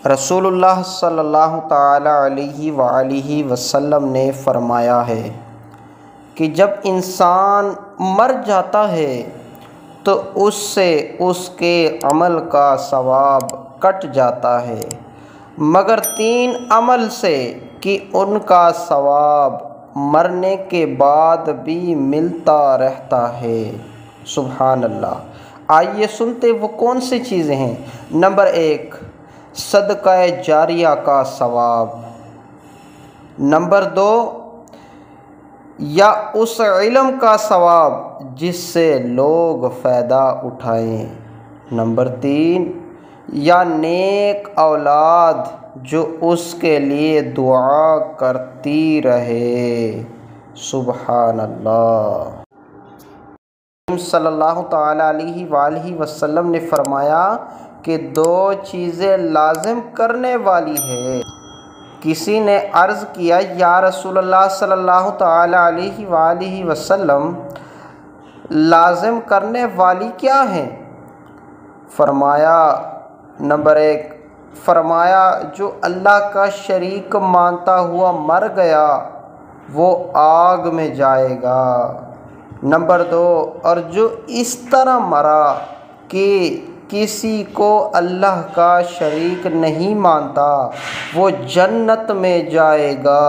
رسول اللہ صلی اللہ تعالیٰ علیہ وآلہ وسلم نے فرمایا ہے کہ جب انسان مر جاتا ہے تو اس سے اس کے عمل کا ثواب کٹ جاتا ہے مگر 3 عمل سے کہ ان کا ثواب مرنے کے بعد بھی ملتا رہتا ہے۔ سبحان اللہ۔ آئیے سنتے وہ کون سی چیزیں ہیں۔ نمبر 1، صدقہ جاریہ کا ثواب۔ نمبر 2، یا اس علم کا ثواب جس سے لوگ فائدہ اٹھائیں۔ نمبر 3، یا نیک اولاد جو اس کے لیے دعا کرتی رہے۔ سبحان اللہ۔ صلی اللہ تعالیٰ علیہ وآلہ وسلم نے فرمایا کہ 2 چیزیں لازم کرنے والی ہے۔ کسی نے عرض کیا یا رسول اللہ صلی اللہ تعالیٰ علیہ وآلہ وسلم، لازم کرنے والی کیا ہیں؟ فرمایا نمبر 1، فرمایا جو اللہ کا شریک مانتا ہوا مر گیا وہ آگ میں جائے گا۔ نمبر 2، اور جو اس طرح مرا کہ کسی کو اللہ کا شریک نہیں مانتا وہ جنت میں جائے گا۔